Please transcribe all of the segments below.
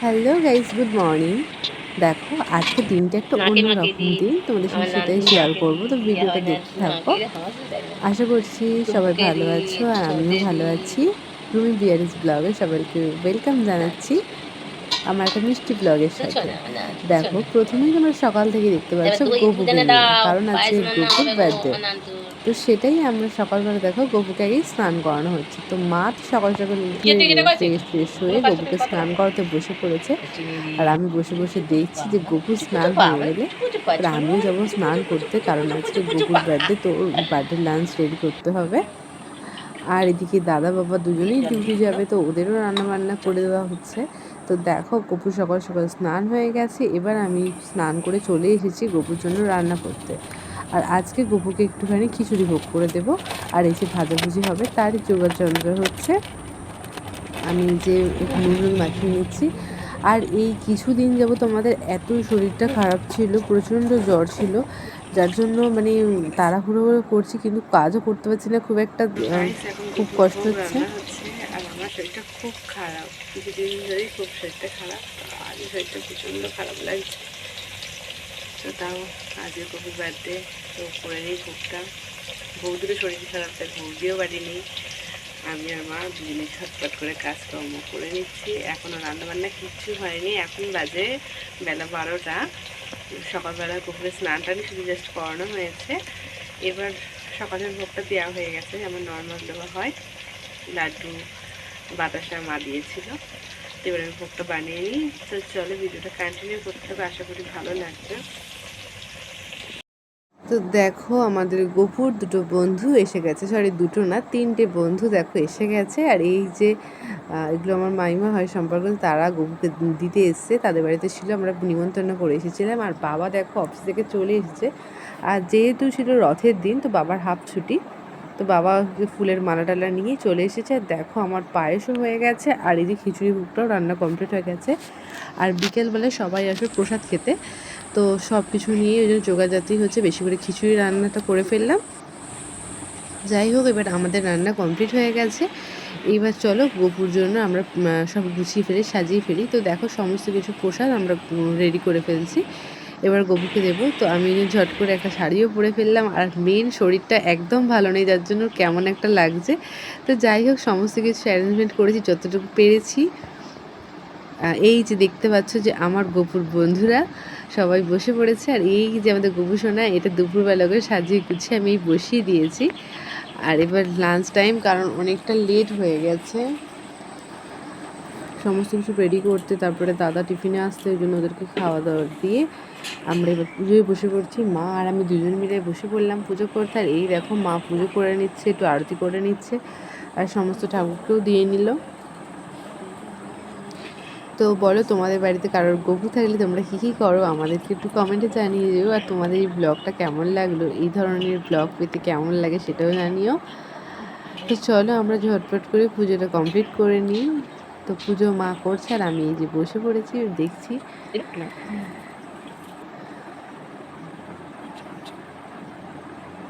Hello guys, good morning. দেখো আজকে দিনটা একটা নাকের মা অন্যরকম দিদি দিন, তোমাদের আমার সাথে সেটাই নাতনি শেয়ার নাকের করব। তো ইয়ে ভিডিওটা হয় না দেখতে থাকো। নাকে হাসি দেখো আশা করছি সবাই টুকটুকে ভালো দি আছো আর আমিও ছোটে ভালো দি আছি। রুমি বিয়ারিস ব্লগে সবাইকে ওয়েলকাম জানাচ্ছি আমার একটা মিষ্টি ব্লগের তো সাথে। শোনা না দেখো শোনা প্রথমেই তোমরা সকাল থেকে দেখতে পাচ্ছ এবার দই দুধ গপুকে এনে নিয়ে, দাও কারণ আজকে পায়েস রান্না গপুর হবে গো বার্থডে। আমার নানটু তো সেটাই আমরা সকালবেলা দেখো গপুকে আগেই স্নান করানো হচ্ছে। তো মা তো সকাল সকাল উঠে কেটে কেটে করেছে ফ্রেশ ফ্রেশ হয়ে ওগুলো 5 টাকা গপুকে কত স্নান করাতে বসে পড়েছে। চিনি দি আর আমি বসে বসে দেখছি যে বাবা গপুর পুচু পুচু স্নান হয়ে বাবা গেলে পুচু পুচু এবার পাছানো আমিও যাবো পুচু স্নান পুচু পুচু করতে, পুচু কারণ পুচু আজকে পুচু পুচু গপুর বাবা বার্থডে, তো ওর বার্থডে লাঞ্চ রেডি করতে হবে। আর এদিকে দাদা বাবা দুজনেই জল ডিউটি দিয়ে দিল যাবে, তো ওদেরও রান্না বান্না করে দেওয়া হচ্ছে। তো দেখো গপু সকাল সকাল স্নান হয়ে গেছে, এবার আমি স্নান করে চলে এসেছি গপুর জন্য রান্না করতে। আর আজকে গপুকে একটুখানি খিচুড়ি ভোগ করে দেব, আর এই যে ভাজাভুজি হবে তারই জোগাড় যন্ত্র হচ্ছে। আমি যে একটু নুডল মাখিয়ে নিচ্ছি। আর এই কিছুদিন যাবত তোমাদের এত শরীরটা খারাপ ছিল, প্রচণ্ড জ্বর ছিল, যার জন্য মানে তাড়াহুড়ো করছি কিন্তু কাজও করতে পারছি না খুব একটা। গাইস এখন খুব দুপুর কষ্ট ভোগ হচ্ছে। রান্না হচ্ছে আর আমার শরীরটা খুব খারাপ, কিছুদিন ধরেই খুব শরীরটা খারাপ। তো আজকে শরীরটা প্রচণ্ড খারাপ লাগছে। তো তাও আজকে কবি বার্থডে, তো করে নিই ভোগটা। বৌদিরও শরীর খারাপ, তাই বৌদিও বাড়ি নেই। আমি আর মা দুজনে ছটপট করে কাজকর্ম করে নিচ্ছি। এখনও রান্নাবান্না কিচ্ছু হয়নি, এখন বাজে বেলা 12টা। সকালবেলা পুকুরে স্নান টানি শুধু জাস্ট করানো হয়েছে। এবার সকালের ভোগটা দেওয়া হয়ে গেছে, যেমন নর্মাল দেওয়া হয়। লাড্ডু বাতাসা মা দিয়েছিল। এবার আমি ভোগটা বানিয়ে নিই। তো চলো ভিডিওটা কন্টিনিউ করতে হবে, আশা করি ভালো লাগবে। তো দেখো আমাদের গপুর দুটো বন্ধু এসে গেছে, সরি দুটো না, তিনটে বন্ধু দেখো এসে গেছে। আর এই যে এগুলো আমার মাইমা হয় সম্পর্ক, তারা গপুকে দিতে এসছে, তাদের বাড়িতে ছিল, আমরা নিমন্ত্রণ করে এসেছিলাম। আর বাবা দেখো অফিস থেকে চলে এসেছে, আর যেহেতু ছিল রথের দিন তো বাবার হাফ ছুটি, তো বাবা ফুলের মালা টালা নিয়ে চলে এসেছে। আর দেখো আমার পায়েসও হয়ে গেছে, আর এই যে খিচুড়ি ভোগটাও রান্না কমপ্লিট হয়ে গেছে। আর বিকেলবেলায় সবাই আসবে প্রসাদ খেতে, তো সব কিছু নিয়ে ওই জন্য জোগাড়জাতি হচ্ছে, বেশি করে খিচুড়ি রান্নাটা করে ফেললাম। যাই হোক এবার আমাদের রান্না কমপ্লিট হয়ে গেছে। এইবার চলো গপুর জন্য আমরা সব গুছিয়ে ফেলি, সাজিয়ে ফেলি। তো দেখো সমস্ত কিছু প্রসাদ আমরা রেডি করে ফেলছি, এবার গপুকে দেবো। তো আমি ঝট করে একটা শাড়িও পরে ফেললাম, আর মেন শরীরটা একদম ভালো নেই, যার জন্য কেমন একটা লাগছে। তো যাই হোক সমস্ত কিছু অ্যারেঞ্জমেন্ট করেছি যতটুকু পেরেছি। এই যে দেখতে পাচ্ছ যে আমার গপুর বন্ধুরা সবাই বসে পড়েছে, আর এই যে আমাদের গপু সোনা, এটা দুপুরবেলা করে সাজিয়ে গুছিয়ে আমি বসিয়ে দিয়েছি। আর এবার লাঞ্চ টাইম, কারণ অনেকটা লেট হয়ে গেছে সমস্ত কিছু রেডি করতে, তারপরে দাদা টিফিনে আসতে, ওই জন্য ওদেরকে খাওয়া দাওয়া দিয়ে আমরা এবার পুজোয় বসে পড়ছি। মা আর আমি দুজন মিলে বসে পড়লাম পুজো করতে। আর এই দেখো মা পুজো করে নিচ্ছে, একটু আরতি করে নিচ্ছে, আর সমস্ত ঠাকুরকেও দিয়ে নিল। তো বলো তোমাদের বাড়িতে কারোর গপু থাকলে তোমরা কী কী করো আমাদেরকে একটু কমেন্টে জানিয়ে দিও। আর তোমাদের এই ব্লগটা কেমন লাগলো, এই ধরনের ব্লগ পেতে কেমন লাগে সেটাও জানিও। তো চলো আমরা ঝটপট করে পুজোটা কমপ্লিট করে নিই। তো পুজো মা করছে আর আমি এই যে বসে পড়েছি দেখছি।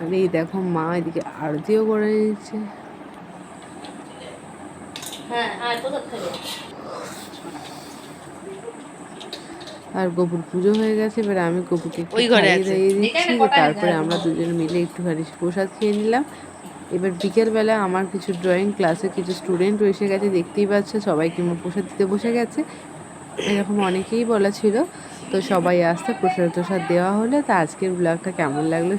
আর এই দেখো মা এদিকে আরতিও করে নিচ্ছে। আর গপুর পুজো হয়ে গেছে, এবার আমি গপুকে একটু ওই ঘরে খাইয়ে আছে। দাইয়ে দিচ্ছি। তারপরে আমরা দুজন মিলে একটুখানি প্রসাদ খেয়ে নিলাম। এবার বিকেলবেলা আমার কিছু ড্রয়িং ক্লাসে কিছু স্টুডেন্টও এসে গেছে, দেখতেই পাচ্ছে সবাইকে প্রসাদ দিতে বসে গেছে। এরকম অনেকেই বলা ছিল, তো সবাই আসতে প্রসাদ টসাদ দেওয়া হলো। তো আজকের ব্লগটা কেমন লাগলো